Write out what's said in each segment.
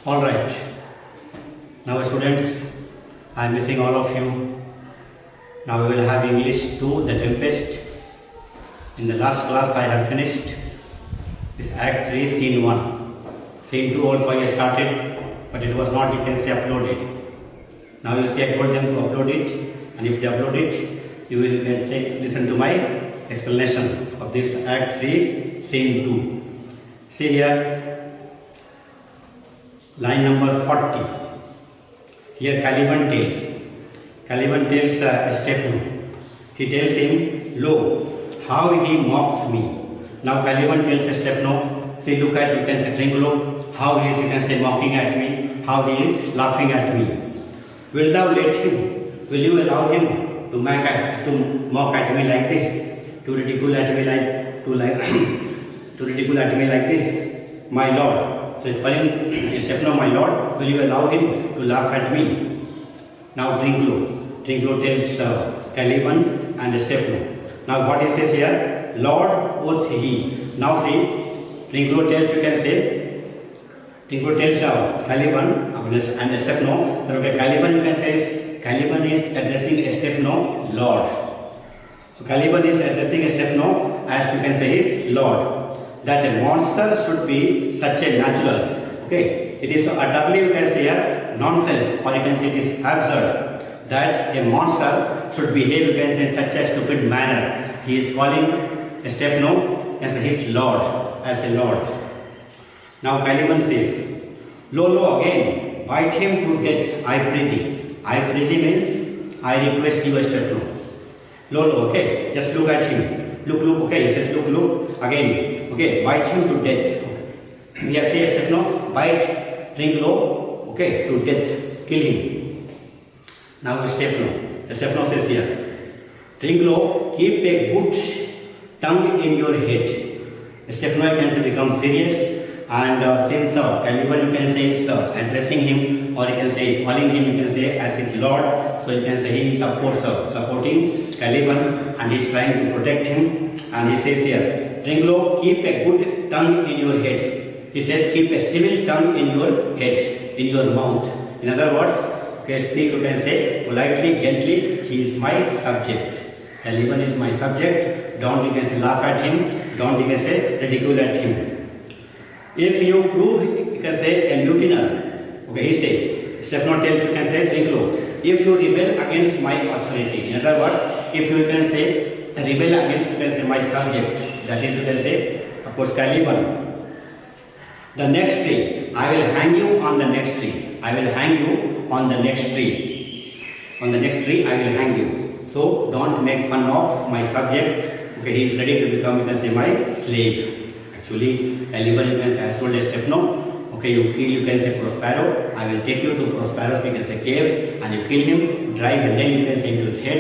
All right. Now students, I am missing all of you. Now we will have English 2, The Tempest. In the last class I have finished this Act 3, Scene 1. Scene 2 also I started, but it was not, you can say, uploaded. Now you see I told them to upload it, and if they upload it, you will, you can say, listen to my explanation of this Act 3, Scene 2. See here, line number 40. Here Caliban tells Stephen. He tells him, "Lo, how he mocks me." Now Caliban tells Stephen, "See, look at, you can say, Tringulo, how he is, you can say, mocking at me, how he is laughing at me. Will thou let him? Will you allow him to mock at me like this, to ridicule at me like this, my Lord?" So he's calling Stephen, "My Lord, will you allow him to laugh at me?" Now Tringulo tells Caliban and Stephen. Now what he says here, "Lord, quoth he." Now see, Tringulo tells, you can say, Tringulo tells Caliban and Stephen, okay, Caliban, you can say, Caliban is addressing Stephen, Lord. So Caliban is addressing Stephen as, you can say, his Lord. That a monster should be such a natural. Okay, it is utterly, you can say, nonsense, or you can say it is absurd that a monster should behave, you can say, in such a stupid manner. He is calling Stephen as his Lord, as a Lord. Now Caliban says, "Lo, again, bite him to death, I prithee." I prithee means, I request you, Stephen. Lo, okay, just look at him. Look, okay, he says, look, again, okay, bite him to death. Here says Stephen, bite Tringulo, okay, to death, kill him. Now Stephen says here, "Tringulo, keep a good tongue in your head." Stephen can say become serious, and since Caliban, you can say, is addressing him, or you can say calling him, you can say, as his Lord, so you can say he is of course supporting Caliban, and he is trying to protect him. And he says here, "Tringulo, keep a good tongue in your head." He says, keep a civil tongue in your head, in your mouth. In other words, okay, speak, you can say, politely, gently. He is my subject. Caliban is my subject. Don't, you can say, laugh at him. Don't, you can say, ridicule at him. If you prove, you can say, a mutiner. Okay, he says, Stephen tells, you can say, Tringulo, if you rebel against my authority. In other words, if you can say, rebel against, you can say, my subject. That is, you can say, of course, Caliban. The next tree, I will hang you on the next tree. I will hang you on the next tree. On the next tree, I will hang you. So don't make fun of my subject. Okay, he is ready to become, you can say, my slave. Actually, Caliban, you can say, has told Stephen, okay, you kill, you can say, Prospero. I will take you to Prospero's, you can say, cave, and you kill him, drive a nail, you can say, into his head.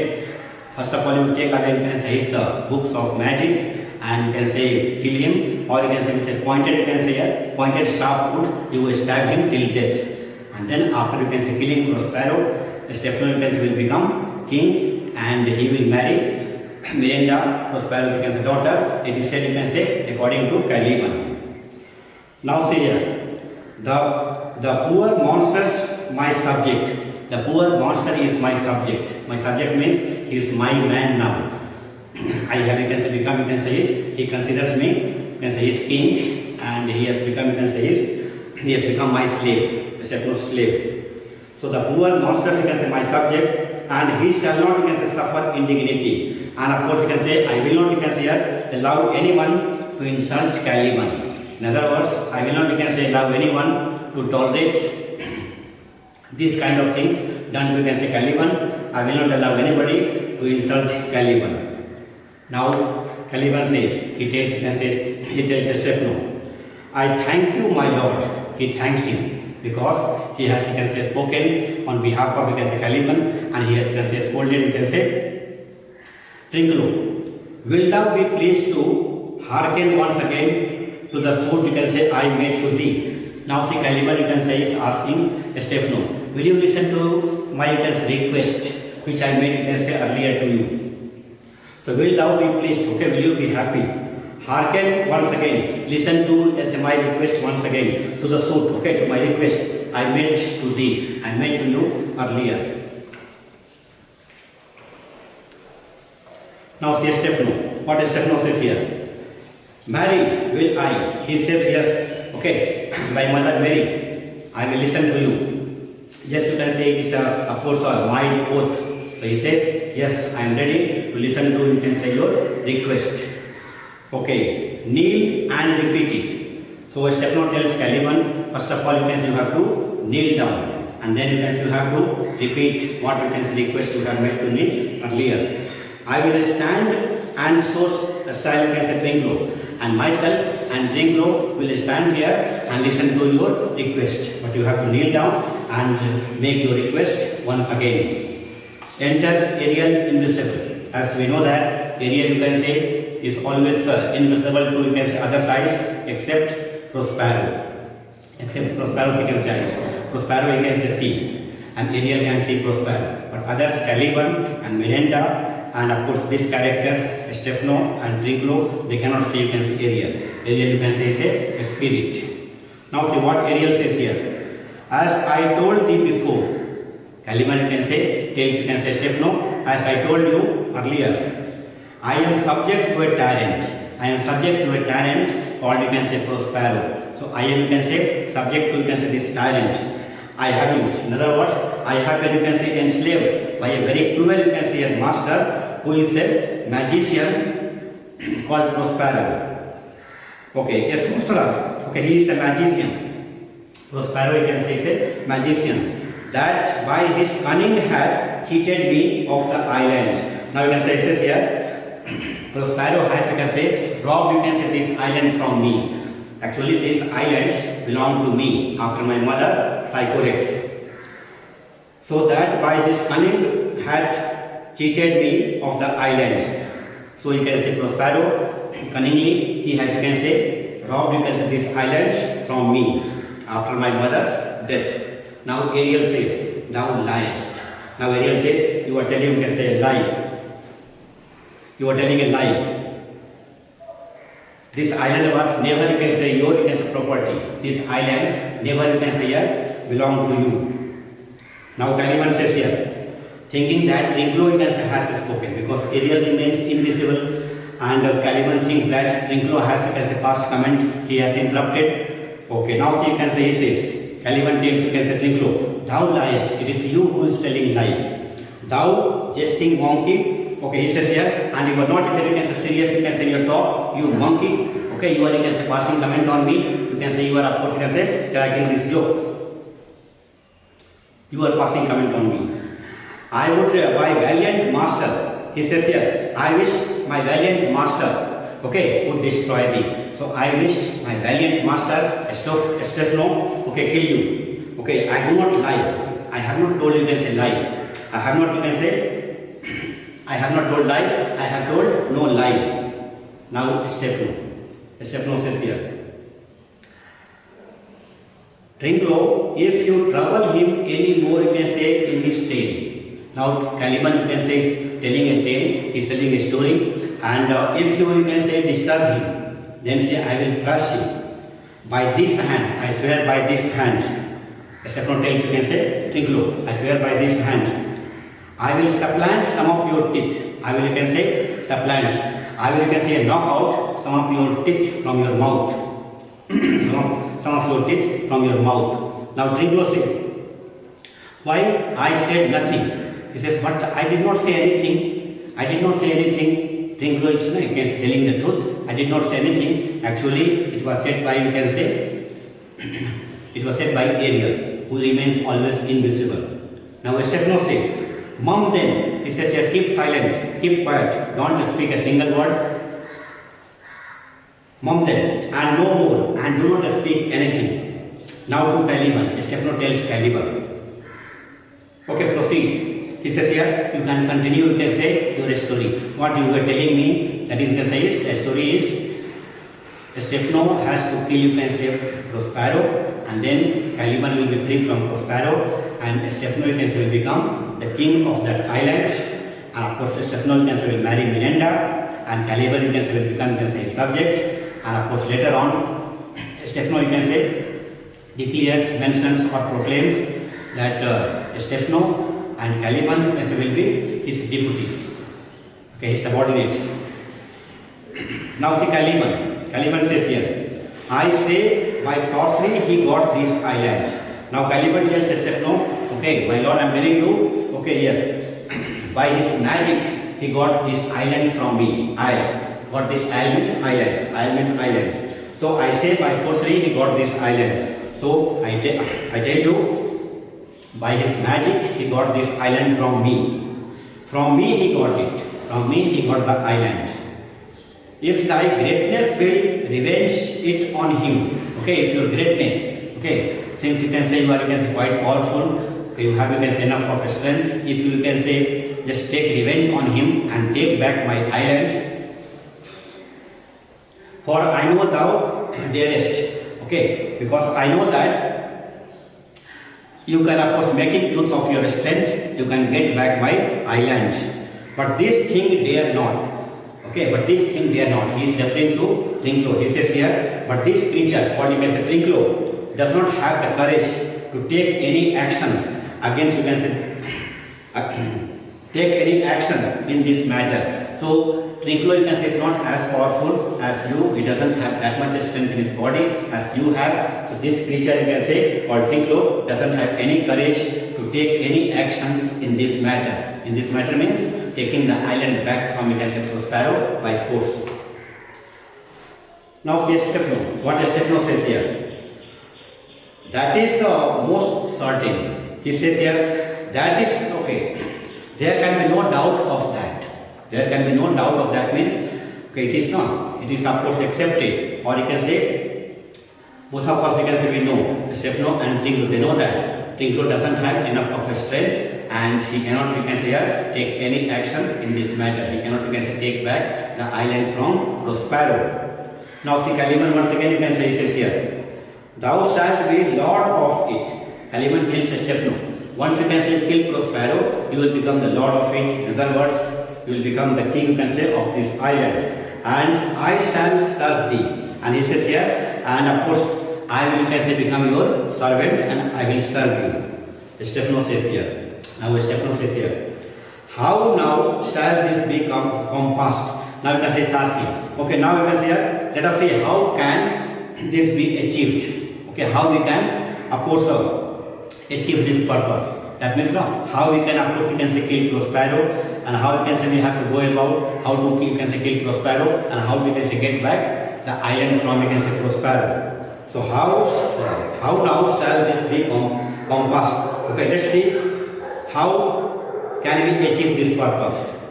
First of all, you take away, you can say, his books of magic, and you can say, kill him, or you can say, with a pointed, you can say, pointed sharp wood, you will stab him till death. And then after, you can say, killing Prospero, Stephen, you can say, will become king, and he will marry Miranda, Prospero's, you can say, daughter. It is said, you can say, according to Caliban. Now see here, the poor monster's my subject. The poor monster is my subject. My subject means he is my man now. I have, you can say, become, you can say, he considers me, you can say, his king, and he has become, you can say, he has become my slave, Stephen's slave. So the poor monster, you can say, my subject, and he shall not, you can say, suffer indignity. And of course, you can say, I will not, you can say, allow anyone to insult Caliban. In other words, I will not, you can say, allow anyone to tolerate these kind of things done to, you can say, Caliban. I will not allow anybody to insult Caliban. Now, Caliban says, he tells Stephen, "I thank you, my Lord." He thanks him because he has, you can say, spoken on behalf of, you can say, Caliban, and he has, you can say, scolded, you can say, "Tringulo, wilt thou be pleased to hearken once again to the suit, you can say, I made to thee?" Now see, Caliban, you can say, is asking Stephen, will you listen to my, you can say, request which I made, you can say, earlier to you? So will thou be pleased, okay, will you be happy? hearken once again. Listen to as my request once again to the suit. Okay, to my request. I made to thee. I made to you earlier. Now see Stefano. What Stefano says here? Mary, will I? He says yes. Okay, my mother Mary, I will listen to you. Just you can say it is of course a mild oath. So he says, yes, I am ready to listen to, you can say, your request. Okay, kneel and repeat it. So Stefano tells Caliban, first of all you can say you have to kneel down. And then you can say you have to repeat what you can say request you have made to me earlier. I will stand and so style you can say Tringlor. And myself and Tringlor will stand here and listen to your request. But you have to kneel down and make your request once again. Enter Ariel invisible. As we know that Ariel you can say is always invisible to you can say other sides except Prospero. Except Prospero you can say Prospero you can say see. And Ariel can see Prospero. But others Caliban and Miranda and of course these characters Stefano and Tringlor, they cannot see you can see Ariel. Ariel you can say is a spirit. Now see what Ariel says here. As I told thee before, Caliban you can say, tells you can say Stefano, as I told you earlier, I am subject to a tyrant. I am subject to a tyrant called you can say Prospero. So I am you can say subject to you can say this tyrant. I have been, in other words, I have been you can say enslaved by a very cruel you can say a master who is a magician called Prospero. Okay, a sorcerer. Okay, he is a magician. Prospero you can say is a magician. That by his cunning hath cheated me of the island. Now you can say this here. Prospero has you can say robbed you can say this island from me. Actually these islands belong to me after my mother Sycorax. So that by his cunning hath cheated me of the island. So you can say Prospero cunningly he has you can say robbed you can say these islands from me after my mother's death. Now Ariel says, thou liest. Now Ariel says, you are telling you can say a lie. You are telling a lie. This island was never you can say your you can say property. This island never you can say here belong to you. Now Caliban says here, thinking that Tringlor you can say has spoken because Ariel remains invisible and Caliban thinks that Tringlor has you can say past comment. He has interrupted. Okay, now see you can say he says. Caliban tells you can say Tringlor, thou liest, it is you who is telling lie. Thou jesting monkey, okay, he says here, and you are not very you can say serious, you can say your talk, you monkey, okay, you are you can say passing comment on me, you can say you are of course you can say cracking this joke. You are passing comment on me. I would my valiant master, he says here, I wish my valiant master, okay, would destroy thee. So I wish my valiant master, Stefano, okay, kill you. Okay, I do not lie. I have not told you can say lie. I have not you can say, I have not told lie. I have told no lie. Now Stefano says here, Tringlor, if you trouble him any more, you can say in his tale. Now Caliban you can say is telling a tale, he is telling a story, and if you can say disturb him, then say, I will crush you. By this hand, I swear by this hand. Stefano tells you can say, Tringlor, I swear by this hand. I will supplant some of your teeth. I will you can say, supplant. I will you can say, knock out some of your teeth from your mouth. some of your teeth from your mouth. Now Tringlor says, why I said nothing? He says, but I did not say anything. I did not say anything. Tringlor is telling the truth. I did not say anything. Actually, it was said by, you can say, it was said by Ariel, who remains always invisible. Now Stefano says, Mom then, he says here, keep silent, keep quiet, don't speak a single word. Mom then, and no more, and do not speak anything. Now to Caliban, Stefano tells Caliban. Okay, proceed. He says here, you can continue, you can say your story. What you were telling me, that is the say the story is, Stefano has to kill, you can say, Prospero, and then Caliban will be free from Prospero, and Stefano, you can say, will become the king of that island, and of course Stefano, you can say, will marry Miranda, and Caliban you can say will become, you can say, subject, and of course later on Stephen you can say declares, mentions or proclaims that Stephen and Caliban you can say will be his deputies, okay, his subordinates. Now see Caliban. Caliban says here, I say by sorcery he got this island. Now Caliban tells Stephen, okay, my lord, I am telling you, okay, here, by his magic he got this island from me. I got this island, island. So I say by sorcery he got this island. So I tell you, by his magic he got this island from me. From me he got it. From me he got the island. If thy greatness will revenge it on him. Okay, if your greatness, okay, since you can say you are, you can say, quite powerful, okay, you have, you can say, enough of strength, if you can say just take revenge on him and take back my island. For I know thou darest, okay, because I know that you can, of course, making use of your strength, you can get back my island. But this thing dare not. Okay, but this thing dare not. He is referring to Trinculo. He says here, but this creature, what you can say, Trinculo, does not have the courage to take any action against, you can say, take any action in this matter. So Trinculo, you can say, is not as powerful as you. He doesn't have that much strength in his body as you have. So this creature, you can say, called Trinculo, doesn't have any courage to take any action in this matter. In this matter means taking the island back from, you can say, Prospero by force. Now see Stephen. What Stephen says here? That is the most certain. He says here, that is okay. There can be no doubt of that. There can be no doubt of that means, okay, it is not. It is of course accepted. Or you can say, both of us, you can say, we know, Stephen and Trinculo, they know that Trinculo doesn't have enough of a strength and he cannot, you can say, here, take any action in this matter. He cannot, you can say, take back the island from Prospero. Now see Caliban once again, you can say, he says here, thou shalt be lord of it. Caliban tells Stephen, once you can say kill Prospero, you will become the lord of it. In other words, you will become the king, you can say, of this island. And I shall serve thee. And he says here, and of course, I will, you can say, become your servant and I will serve you. Stephen says here. Now Stephen says here, how now shall this be compassed? Now you can say it's asking. Okay, now you can say here, let us see how can this be achieved. Okay, how we can, of course, achieve this purpose. That means how we can, of course, you can say kill Prospero, and how you can say we have to go about how to, you can say, kill Prospero, and how we can say get back the island from, you can say, Prospero. So how now shall this be compassed? Okay, let's see how can we achieve this purpose.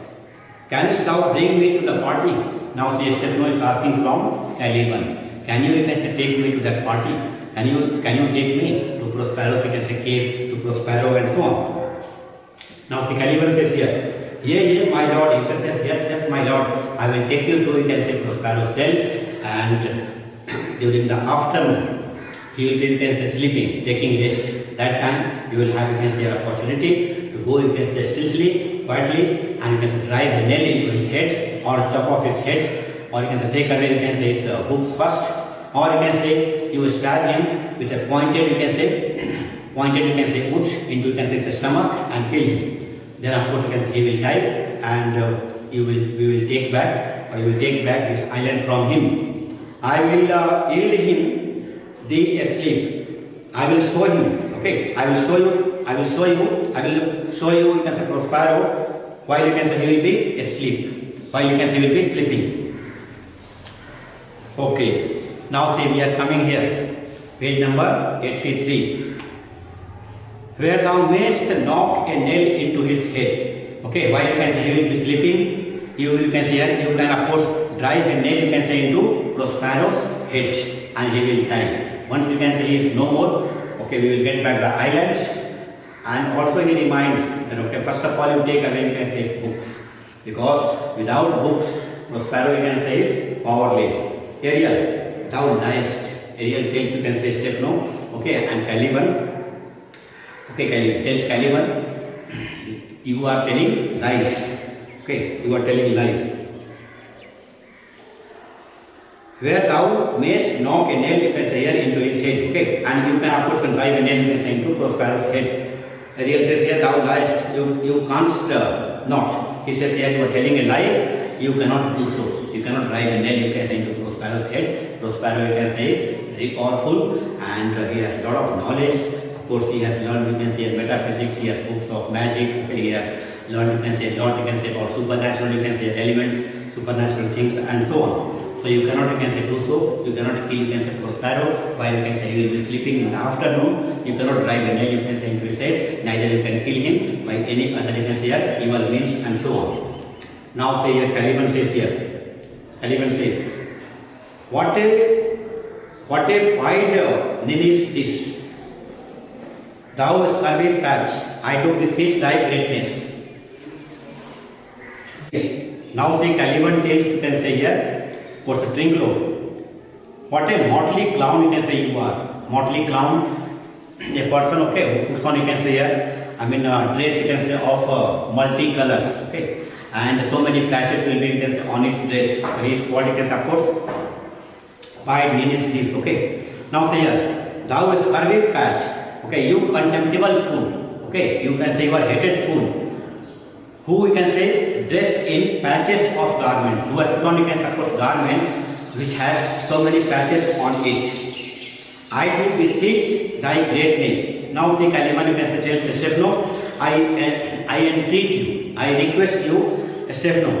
Canst thou bring me to the party? Now see Stephen is asking from Caliban. Can you can say take me to that party? Can you take me to Prospero's, you can say, cave, to Prospero and so on. Now see Caliban says here, yea, my lord. He says yes, my lord, I will take you to, you can say, Prospero's cell, and during the afternoon he will be, you can say, sleeping, taking rest. That time you will have, you can say, an opportunity to go, you can say, stillly, quietly, and you can say, drive the nail into his head or chop off his head, or you can say, take away, you can say, his hooks first, or you can say you will stab him with a pointed, you can say, wood into, you can say, his stomach and kill him. Then of course you can say he will die, and we will take back this island from him. I will yield him thee asleep. I will show him. Okay, I will show you, you can say, Prospero, while you can say he will be asleep, while you can say he will be sleeping. Okay, now see we are coming here, page number 83, where thou mayest knock a nail into his head. Okay, while you can say he will be sleeping, you can see here, you can of course drive a nail, you can say, into Prospero's head, and he will die. Once you can say he is no more, okay, we will get back the islands. And also he reminds that, okay, first of all you take away, you can say, his books, because without books Prospero, you can say, is powerless. Ariel, thou liest. Ariel tells, you can say, Stephen, okay, and Caliban, okay, tells Caliban, you are telling lies. Okay, you are telling lies. where thou mayest knock a nail, you can say here, into his head. Okay, and you can of course drive a nail, you can say, into Prospero's head. Here says here, thou liest, you canst not. He says here, you are telling a lie, you cannot do so. You cannot drive a nail, you can say, into Prospero's head. Prospero, you can say, is very powerful, and he has a lot of knowledge. Of course, he has learned, you can say, metaphysics, he has books of magic, okay, he has learned, you can say, a lot, you can say, about supernatural, you can say, elements, supernatural things, and so on. So you cannot, you can say, do so. You cannot kill, you can say, Prospero while you can say he will be sleeping in the afternoon. You cannot drive a nail, you can say, into his head. Neither you can kill him by any other, you can say, evil means, and so on. Now say here, Caliban says here. Caliban says, what a wide name is this? Thou scurvy patch, I do beseech thy greatness. Now say Caliban tells, you can say here, what's a Trinculo? What a motley clown, you can say you are. Motley clown, a person, okay, who puts on, you can say here, I mean, dress, you can say, of multi-colors, okay, and so many patches will be, you can say, on his dress. So he is what, you can say, of course, wide means this, okay. Now say here, thou scurvy patch, okay, you contemptible fool, okay, you can say you are hated fool, who, you can say, dressed in patches of garments, who has put on, you can say, of course, garments which has so many patches on it. I do beseech thy greatness. Now see, Caliban, you can say, tells Stephano, I entreat you, I request you, Stephano.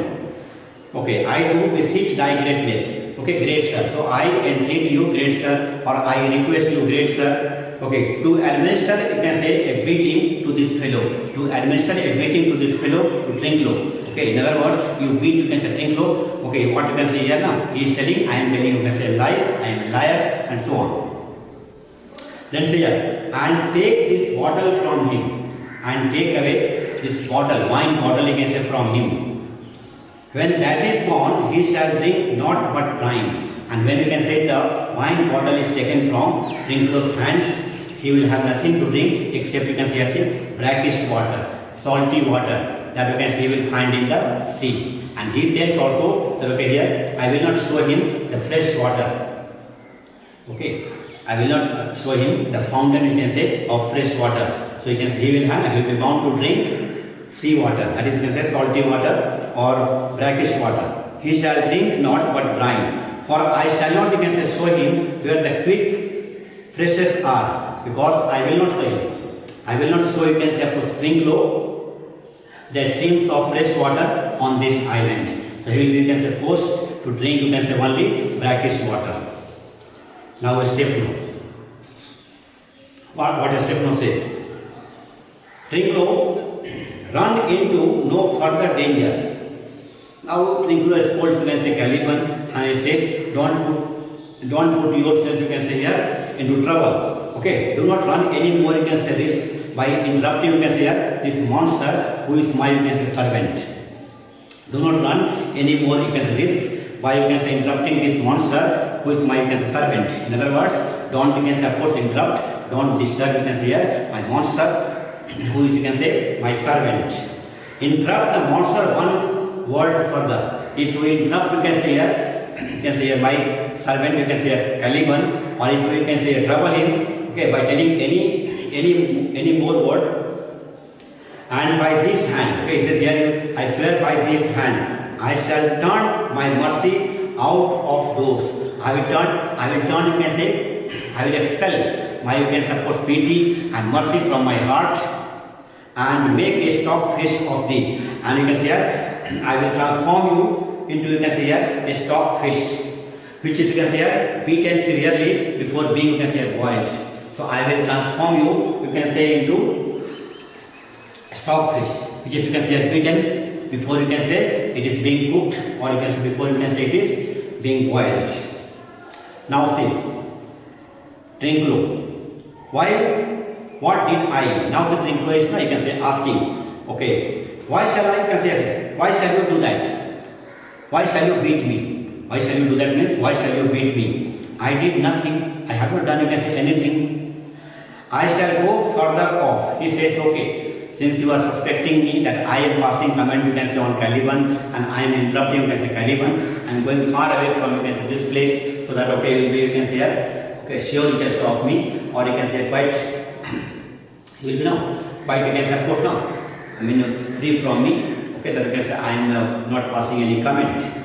Okay, I do beseech thy greatness. Okay, great sir. So I entreat you, great sir, or I request you, great sir. Okay, to administer, you can say, a beating to this fellow. To administer a beating to this fellow, to Trinculo. Okay, in other words, you beat, you can say, Trinculo. Okay, what you can say here now? He is telling, I am telling, you can say, lie, I am a liar, and so on. Then say here, and take this bottle from him, and take away this bottle, wine bottle, you can say, from him. When that is gone, he shall drink not but wine. And when you can say the wine bottle is taken from Trinculo's hands, he will have nothing to drink except, you can say, brackish water, salty water, that you can say he will find in the sea. And he tells also that, okay, here, I will not show him the fresh water. Okay, I will not show him the fountain, you can say, of fresh water. So you can say he will be bound to drink sea water, that is, you can say, salty water or brackish water. He shall drink not but brine. For I shall not, you can say, show him where the quick freshes are, because I will not show him. I will not show, you can say, of course, Trinculo, the streams of fresh water on this island. So he will be, you can say, forced to drink, you can say, only brackish water. Now Stephano. What Stephano says? Trinculo, run into no further danger. Now Trinculo is told, you can say, Caliban, and he says, don't put yourself, you can say, here into trouble. Okay, do not run any more, you can say, risk by interrupting, you can say, here, this monster who is my, you can say, servant. Do not run any more, you can say, risk by, you can say, interrupting this monster who is my, you can say, servant. In other words, don't, you can say, of course, interrupt, don't disturb, you can say, here, my monster who is, you can say, my servant. Interrupt the monster one word further. If you interrupt, you can say here, my servant, you can say here, Caliban, or if you can say here, trouble him, okay, by telling any more word, and by this hand, okay, it says here, I swear by this hand, I shall turn my mercy out of those. I will turn, you can say, I will expel my, you can say, of course, pity and mercy from my heart, and make a stockfish of thee. And you can say here, I will transform you into, you can say here, a stockfish, which is, you can say here, beaten severely before being, you can say, boiled. So I will transform you can say, into stockfish, which is, you can say, here, beaten before, you can say, it is being cooked, or you can say, before, you can say, it is being boiled. Now see, Trinculo. What did I? Now the Trinculo is, you can say, asking, okay, why shall I, you can say, why shall you do that? Why shall you beat me? Why shall you do that means, why shall you beat me? I did nothing, I have not done, you can say, anything. I shall go further off. He says, okay, since you are suspecting me that I am passing comment, you can say on Caliban, and I am interrupting, you can say Caliban, and going far away from, you can say, this place, so that okay, you can say here, okay, sure, you can stop me, or you can say quite, you will be now, quite, you can say, of course now, I mean, free from me, okay, that you can say I am not passing any comment.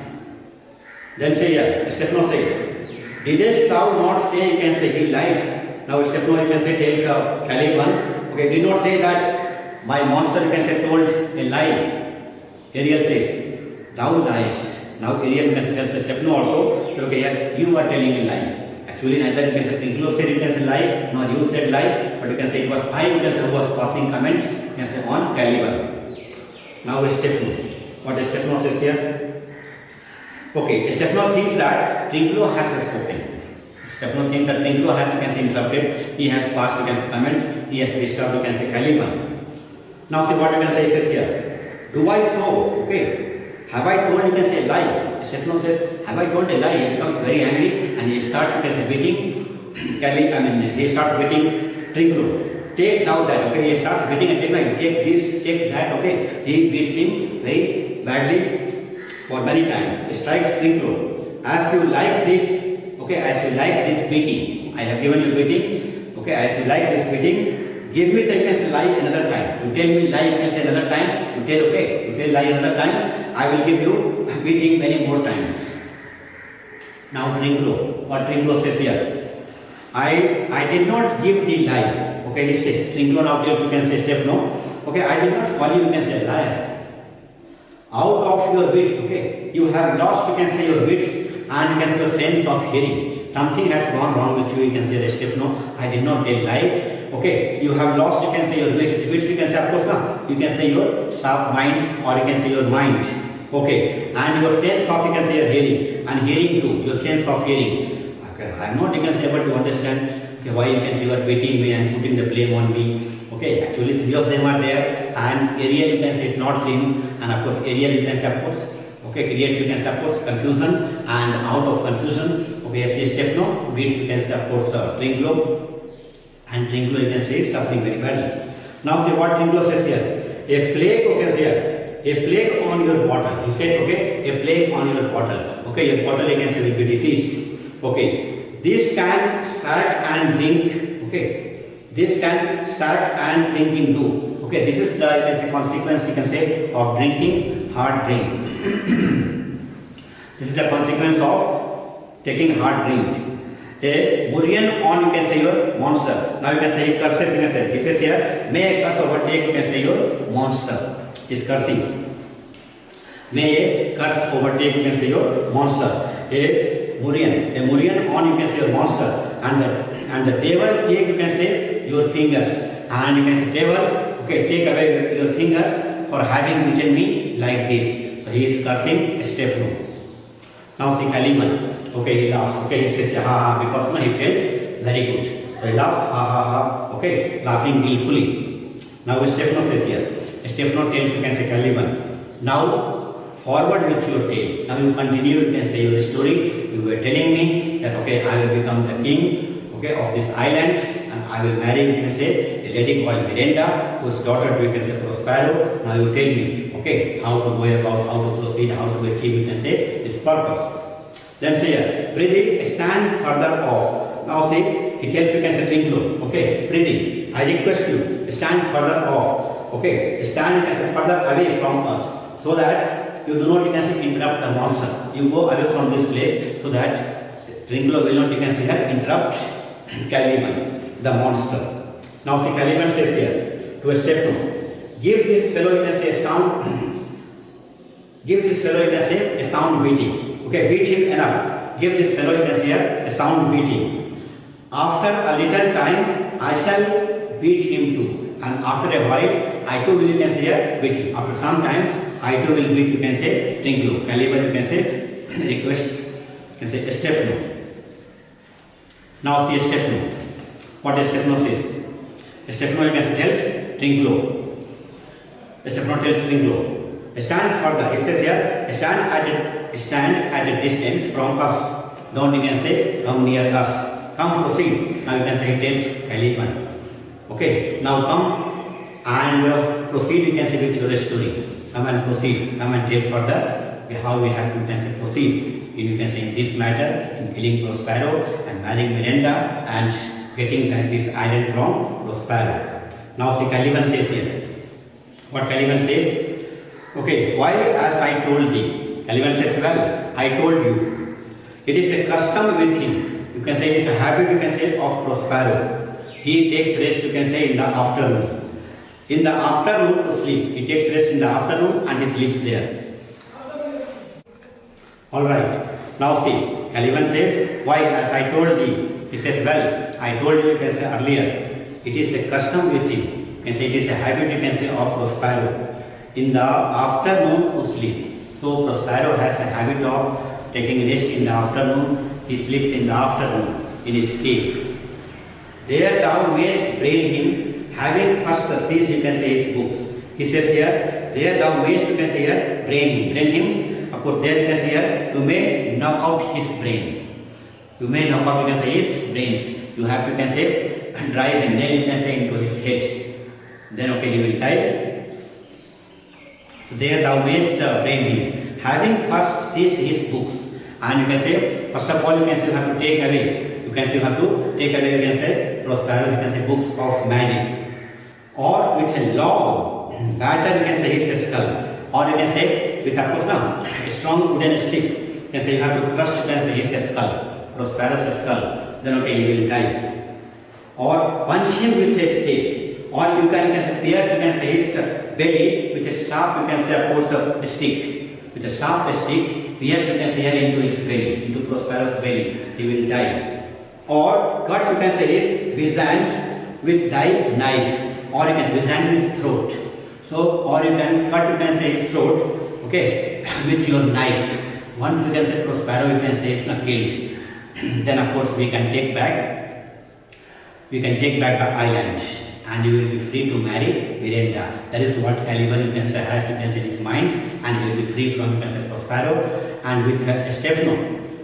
Then say here, Stefano says, didst thou not say, you can say, he lied. Now Stefano, you can say, tells Caliban, okay, did not say that my monster, you can say, told a lie. Ariel says, thou liest. Now Ariel, you can say, tells Stefano also, okay, here, you are telling a lie. Actually, neither you can say Trinculo said, you can say, lie, nor you said lie, but you can say it was I, you can say, who was passing comment, you can say, on Caliban. Now Stefano. What Stefano says here? Okay, Stefano thinks that Trinculo has spoken. Stefano thinks that Trinculo has, you can say, interrupted. He has passed, you can say, comment. He has disturbed, you can say, Caliban. Now see what you can say it here. Do I so? Okay. Have I told, you can say, lie? Stefano says, have I told a lie? He becomes very angry and he starts, you can say, beating he starts beating Trinculo. Take now that, okay. He starts beating and take this, take that, okay. He beats him very badly for many times. Strikes Trinculo. As you like this, okay, as you like this beating, I have given you beating, okay, as you like this beating, give me the, you can say, lie another time. You tell me lie, you can say, another time. You tell, okay, you tell lie another time, I will give you beating many more times. Now Trinculo, what Trinculo says here, I did not give the lie. Okay, he says, Trinculo now tells, you can say, Stefano, okay, I did not call you, you can say, liar. Out of your wits, okay, you have lost, you can say, your wits, and you can say your sense of hearing. Something has gone wrong with you, you can say, Stefano, I did not tell lie. Okay, you have lost, you can say, your wits. Wits, you can say, of course, now, you can say your sharp mind, or you can say your mind. Okay, and your sense of, you can say, your hearing, and hearing too, your sense of hearing. Okay, I am not, you can say, able to understand, okay, why you can say you are beating me and putting the blame on me. Okay, actually three of them are there, and Ariel, you can say, is not seen, and of course Ariel, you can say, of course, okay, creates, you can say, of course, confusion, and out of confusion, okay, Stefano beats, you can say, of course, Trinculo, and Trinculo, you can say, is suffering very badly. Now see what Trinculo says here. A plague, okay, here, a plague on your bottle. He says, okay, a plague on your bottle. Okay, your bottle, you can say, will be diseased. Okay, this can sack and drink. Okay, this can sack and drinking do. Okay, this is the, you can say, consequence, you can say, of drinking hard drink. This is the consequence of taking hard drink. A Murian on, you can say, your monster. Now you can say curses, you can say. This is here, may a curse overtake, you can say, your monster. Is cursing. May a curse overtake, you can say, your monster. A Murian on, you can say, your monster. And the devil take, you can say, your fingers. And you can say, devil, okay, take away your fingers for having beaten me like this. So he is cursing Stefano. Now see Caliban. Okay, he laughs. Okay, he says, ha ha, because he felt very good. So he laughs, ha ha ha. Okay, laughing gleefully. Now Stefano says here. Stefano tells, you can say, Caliban. Now forward with your tale. Now you continue, you can say, your story. You were telling me that, okay, I will become the king, okay, of these islands, and I will marry, you can say, a lady called Miranda, whose daughter, you can say, Prospero. Now you tell me, okay, how to go about, how to proceed, how to achieve, you can say, this purpose. Then say here, Prithee, stand further off. Now see, he tells, you can say, Trinculo, okay, Prithee, I request you, stand further off. Okay, stand, you can say, further away from us, so that you do not, you can say, interrupt the monster. You go away from this place, so that Trinculo will not, you can say, interrupt Caliban, the monster. Now see, Caliban says here to Stefano, give this fellow, you can say, a sound, give this fellow, you can say, a sound beating. Okay, beat him enough. Give this fellow, you can say, a sound beating. After a little time, I shall beat him too. And after a while, I too will, you can say, beat him. After some times, I too will beat, you can say, Trinculo. Caliban, you can say, requests, you can say, Stefano. Now see Stefano. What Stefano says? Stefano, you can say, tells Trinculo. Stefano tells Trinculo, stand further. It says here, stand at a distance from us. Don't, you can say, come near us. Come, proceed. Now you can say, it tells Caliban. Okay, now come and proceed, you can say, with your story. Come and proceed. Come and tell further how we have to, you can say, proceed. You can say in this matter, in killing Prospero and marrying Miranda and getting back this island from Prospero. Now see, Caliban says here. What Caliban says? Okay, why as I told thee? Caliban says, well, I told you. It is a custom with him. You can say it is a habit, you can say, of Prospero. He takes rest, you can say, in the afternoon. In the afternoon to sleep. He takes rest in the afternoon and he sleeps there. Alright. Now see, Caliban says, why as I told thee? He says, well, I told you can say earlier. It is a custom with him. You can say it is a habit, you can say, of Prospero. In the afternoon to sleep. So Prospero has a habit of taking rest in the afternoon. He sleeps in the afternoon in his cave. There thou mayest brain him, having first seized, you can say, his books. He says here, there thou mayest, you can say here, brain him. Brain him, of course, there you can say here, you may knock out his brain. You may knock out, you can say, his brains. You have to, you can say, drive a nail, you can say, into his head. Then, okay, he will die. So there thou mayest brain him, having first seized his books. And you can say, first of all, you can say, you have to take away. You can say, you have to take away, you can say, Prospero's, you can say, books of magic. Or with a long batter, you can say, his skull. Or you can say, with a strong wooden stick. You can say, you have to crush, you can say, his skull. Prospero's skull. Then, okay, he will die. Or punch him with a stake. Or you can say, pierce, you can say, his belly with a sharp, you can say, of course, a stick. With a sharp stick, pierce, you can say, here into his belly, into Prospero's belly. He will die. Or cut, you can say, his visage with thy knife. Or you can visage his throat. So, or you can cut, you can say, his throat, okay, with your knife. Once you can say Prospero, you can say it's not killed. Then of course we can take back the island, and you will be free to marry Miranda. That is what Caliban, you can say, has, you can say, in his mind, and he will be free from, you can say, Prospero. And with Stefano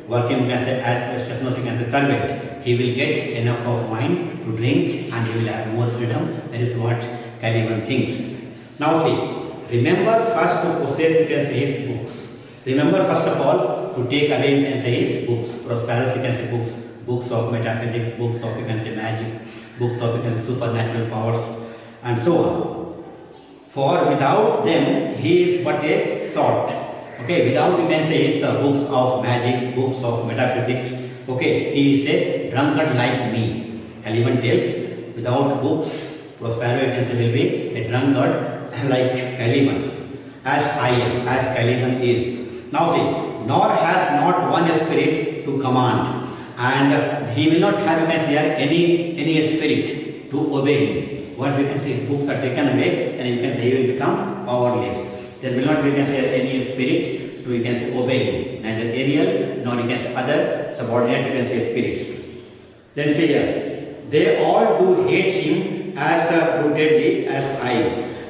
working, you can say, as Stefano's, you can say, servant, he will get enough of wine to drink and he will have more freedom. That is what Caliban thinks. Now see, remember first to possess, you can say, his books. Remember first of all to take away, you can say, his books. Prosperous, you can say, books. Books of metaphysics, books of, you can say, magic, books of, you can say, supernatural powers, and so on. For without them he is but a sort. Okay, without, you can say, his books of magic, books of metaphysics, okay, he is a drunkard like me. Caliban tells, without books, Prospero, you can say, will be a drunkard like Caliban, as I am, as Caliban is. Now see, nor has not one spirit to command, and he will not have, you can say, any spirit to obey him. Once, you can say, his books are taken away, then you can say he will become powerless. There will not be, you can say, any spirit to, you can say, obey him. Neither Ariel nor, you can say, other subordinate, you can say, spirits. Then say here, they all do hate him as rootedly as I,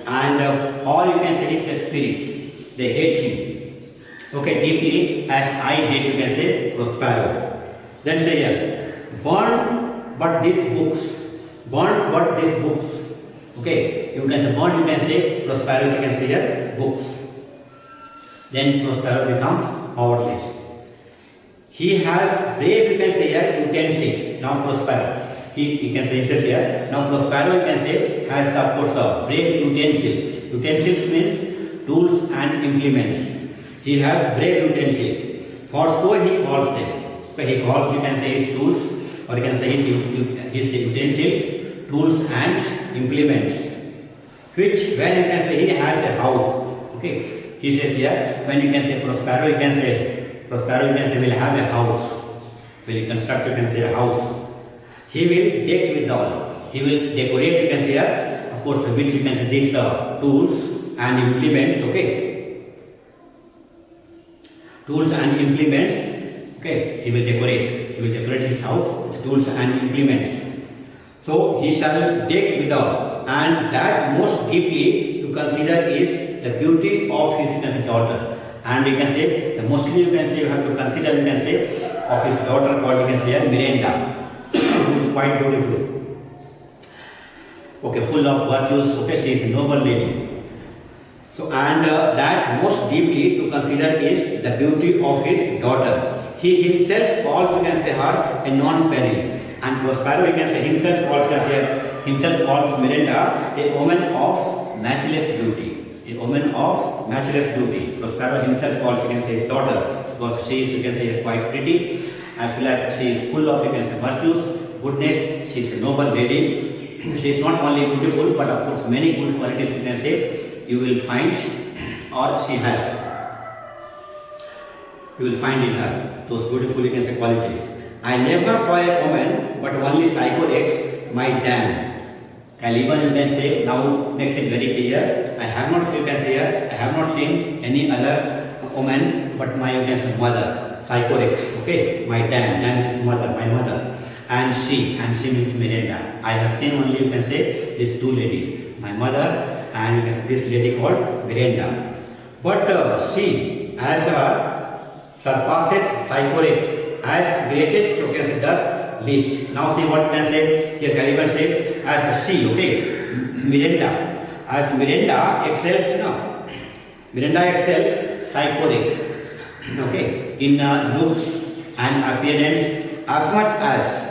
and all, you can say, his spirits, they hate him, okay, deeply as I did, you can say, Prospero. Then say here, burn but these books, burn but these books. Okay, you can say burn, you can say Prospero, you can say here books. Then Prospero becomes powerless. He has brave, you can say here, utensils. Now Prospero, he can say, says here, now Prospero, you can say, has of course brave utensils. Utensils means tools and implements. He has brave utensils, for so he calls them. But he calls, you can say, his tools, or you can say his utensils, tools and implements. Which, when, you can say, he has a house. Okay, he says here, when, you can say, Prospero, you can say, Prospero, you can say, will have a house. Will construct, you can say, a house. He will deck with all. He will decorate, you can say, of course, which, you can say, these tools and implements. Okay, tools and implements. Okay, he will decorate. He will decorate his house with tools and implements. So he shall deck withal, and that most deeply to consider is the beauty of his, you can say, daughter. And you can say, the mostly, you can say, you have to consider, you can say, of his daughter called, you can say, Miranda, who is quite beautiful. Okay, full of virtues. Okay, she is a noble lady. So, and that most deeply to consider is the beauty of his daughter. He himself calls, you can say, her a non-penny. And Prospero, you can say, himself calls Miranda a woman of matchless beauty. A woman of matchless beauty. Prospero himself calls, you can say, his daughter, because she is, you can say, quite pretty, as well as she is full of, you can say, virtues, goodness. She is a noble lady. She is not only beautiful, but of course many good qualities, you can say, you will find, or she has. You will find in her those beautiful, you can say, qualities. I never saw a woman, but only Psycho X, my dam. Caliban, you can say, now makes it very clear. I have not, you can say here, I have not seen any other woman, but my, you can say, mother. Psycho X, okay, my dam. Dam is mother, my mother. And she means Miranda. I have seen only, you can say, these two ladies, my mother and this lady called Miranda. But she, as her surpasses Psycho X, as greatest, you can say, thus least. Now see what can say here. Caliban says, as she, okay, Miranda, as Miranda excels now. Miranda excels Psycho X, okay, in looks and appearance, as much as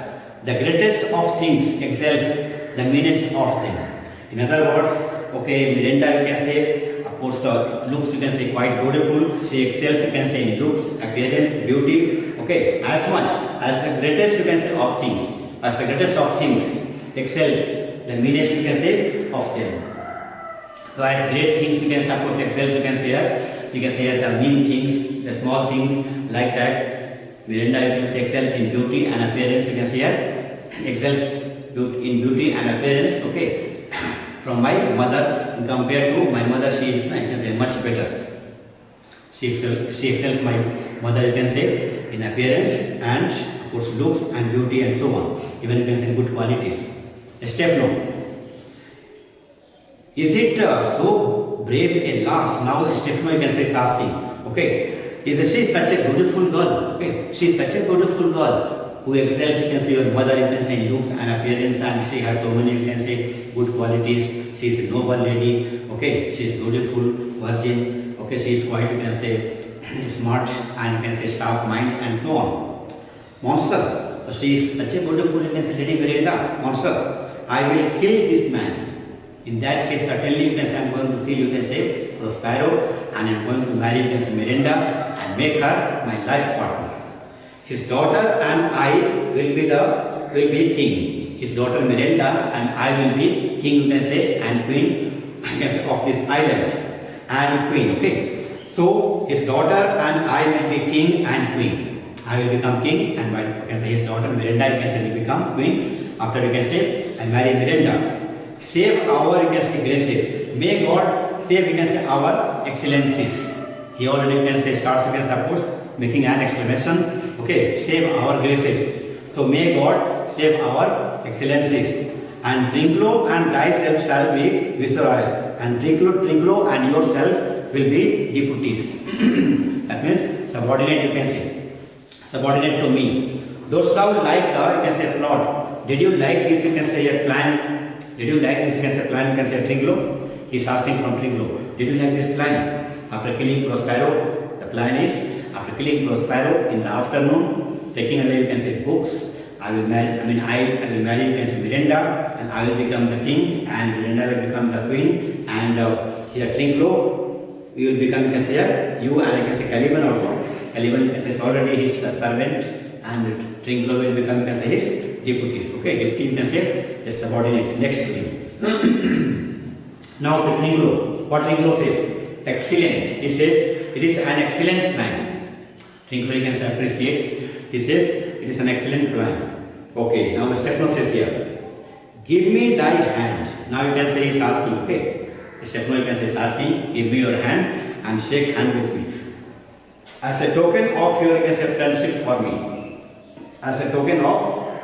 the greatest of things excels the meanest of them. In other words, okay, Miranda, you can say, of course, looks, you can say, quite beautiful. She excels, you can say, in looks, appearance, beauty, okay, as much as the greatest, you can say, of things. As the greatest of things excels the meanest, you can say, of them. So as great things, you can suppose excels, you can say here, the mean things, the small things, like that. Miranda, you can say, excels in beauty and appearance, you can say here, excels in beauty and appearance, okay. From my mother, compared to my mother, she is, I can say, much better. She excels my mother, you can say, in appearance and of course looks and beauty and so on. Even you can say good qualities. Stefano, is it so brave a loss? Now Stefano, you can say, is asking, okay, is she such a beautiful girl? Okay, she is such a beautiful girl who excels, you can say, your mother, you can say, in looks and appearance, and she has so many, you can say, good qualities. She is a noble lady, okay, she is beautiful, virgin, okay, she is quite, you can say, smart and you can say sharp mind and so on. Monster, so she is such a beautiful, you can say, lady Miranda. Monster, I will kill this man. In that case, certainly you can say, I am going to kill, you can say, Prospero, and I am going to marry, you can say, Miranda and make her my life partner. His daughter and I will be king. His daughter Miranda and I will be king, you can say, and queen, you can say, of this island, and queen, okay. So his daughter and I will be king and queen. I will become king, and you can say his daughter Miranda, you can say, will become queen. After, you can say, I marry Miranda. Save our, you can say, graces. May God save, you can say, our excellencies. He already, you can say, starts, you can suppose, making an exclamation. Okay, save our graces. So may God save our excellencies. And Trinclo and thyself shall be viceroys. And Trinclo and yourself will be deputies. That means subordinate, you can say. Subordinate to me. Those thou like, you can say, plot. Did you like this, you can say, a plan? Did you like this, you can say, plan, you can say, Trinclo? He is asking from Trinclo. Did you like this plan? After killing Prospero, the plan is, after killing Prospero in the afternoon, taking away, you can say, books, I will marry, you can say, Miranda, and I will become the king, and Miranda will become the queen, and here Trinclo, you will become, you can say, you and you can say Caliban also. Caliban, you can say, is already his servant, and Trinclo will become, you can say, his deputies. Okay, deputy, you can say, is subordinate next to him. Now for Trinclo, what Trinclo says? Excellent. He says, it is an excellent plan. Trinclo, you can say, appreciates. He says, it is an excellent plan. Okay, now Stefano says here, give me thy hand. Now you can say he is asking, okay. Stefano, you can say, is asking, give me your hand and shake hand with me. As a token of your, you can say, friendship for me. As a token of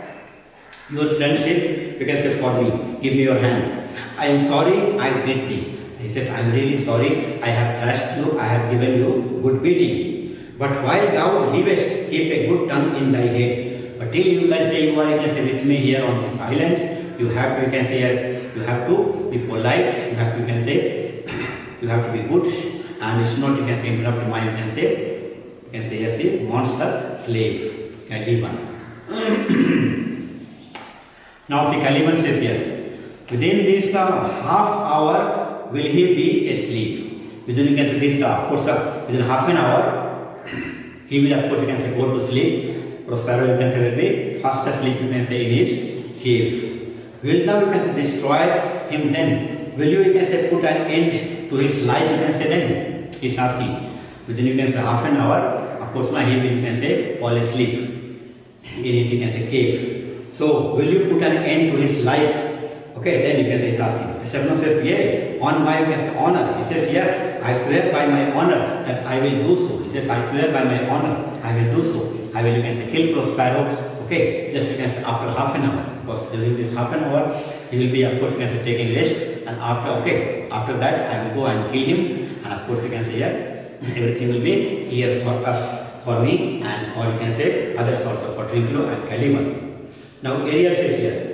your friendship, you can say, for me. Give me your hand. I am sorry, I beat thee. He says, I am really sorry, I have thrashed you, I have given you good beating. But while thou livest, keep a good tongue in thy head. But till you can say, you are, you can say, with me here on this island, you have to, you can say, you have to be polite, you have to, you can say, You have to be good, and you should not, you can say, interrupt my, you can say yes, the monster slave, Caliban. Now see, Caliban says here, within this half hour will he be asleep. Within, you can say, this, of course, within half an hour, he will, of course, you can say, go to sleep. Prospero, you can say, will be fast asleep, you can say, in his cave. Will thou, you can say, destroy him then? Will you can say, put an end to his life, you can say, then? He's asking. Within, you can say, half an hour, of course, now he will, you can say, fall asleep in his, you can say, cave. So, will you put an end to his life? Okay, then you can say, he's asking. Stephen says, yea, on my, you can say, honor. He says, yes, I swear by my honor that I will do so. He says, I swear by my honor, I will do so. I will, you can say, kill Prospero. Okay, just, you can say, after half an hour. Because during this half an hour, he will be, of course, you can say, taking rest. And after that, I will go and kill him. And of course, you can say, yeah, everything will be clear for us, for me, and for, you can say, others also, for Trinculo and Caliban. Now, Ariel says here,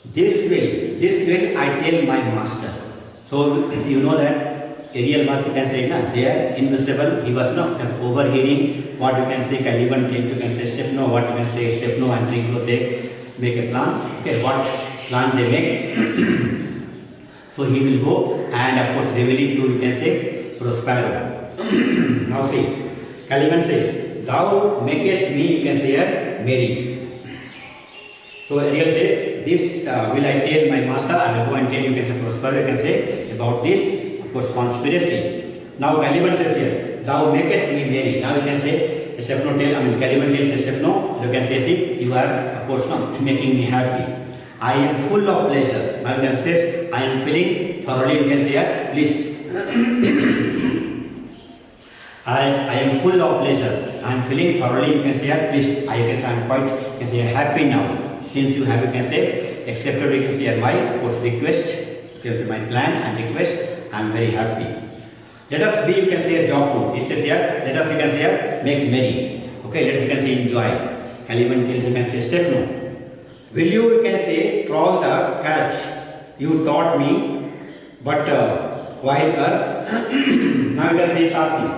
this will I tell my master. So, you know that Ariel was, you can say, they are invisible. He was not just overhearing what you can say, Caliban tells, you can say, Stefano, what you can say, Stefano and Trinculo, they make a plan. Okay, what plan they make? So, he will go and, of course, reveal it to, you can say, Prospero. Now, see, Caliban says, thou makest me, you can say, merry. So Ariel says, this will I tell my master, I will go and tell you, can say, Prospero, you can say, about this, of course, conspiracy. Now Caliban says here, thou makest me merry. Now you can say, Stefano Caliban tells Stefano, you can say, see, you are, of course, making me happy. I am full of pleasure. Now you can say, I am feeling thoroughly, you can say, pleased. I am full of pleasure. I am feeling thoroughly, you can say, pleased. I can say, I am quite, you can say, happy now. Since you have, you can say, accepted, you can say, my, of course, request, you can say, my plan and request, I am very happy. Let us be, you can say, joyful. It says here, let us, you can say, make merry. Okay, let us, you can say, enjoy. Caliban tells, you can say, Stefano, will you can say, troll the catch you taught me, but while now you can say, it's asking.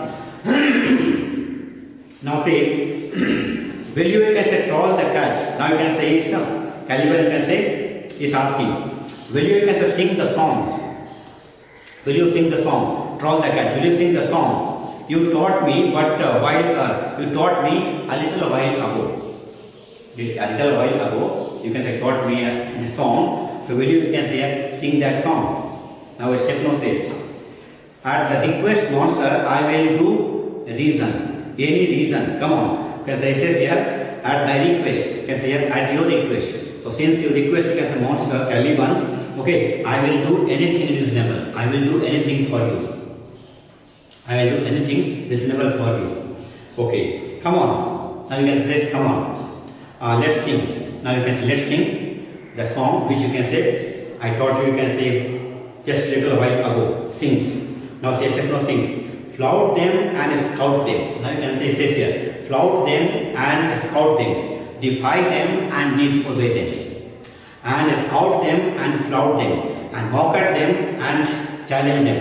Now say, will you can say, troll the catch? Now you can say, is Caliban, you can say, is asking. Will you can say, sing the song? Will you sing the song? Troll the catch. Will you sing the song? You taught me, but while you taught me a little while ago. A little while ago, you can say, taught me a song. So will you can say, sing that song? Now Stefano says, at the request, monster, I will do reason. Any reason. Come on. You can say, it says here, at thy request. You can say here, at your request. So since you request, you can say, monster, Caliban, okay, I will do anything reasonable. I will do anything for you. I will do anything reasonable for you. Okay, come on. Now you can say, come on. Let's sing. Now you can say, let's sing the song which you can say, I taught you, you can say, just a little while ago. Sings. Now say, Stefano sings. Flout them and scout them. Now you can say, says here, flout them and scout them. Defy them and disobey them. And scout them and flout them. And mock at them and challenge them.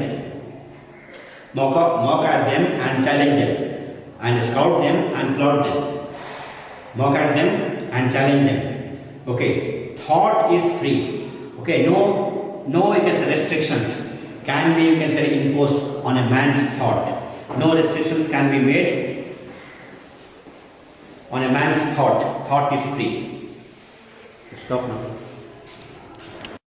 Mock at them and challenge them. And scout them and flout them. Mock at them and challenge them. Okay. Thought is free. Okay. No you can say restrictions can be, you can say, imposed on a man's thought. No restrictions can be made on a man's thought. Thought is free. Stop now.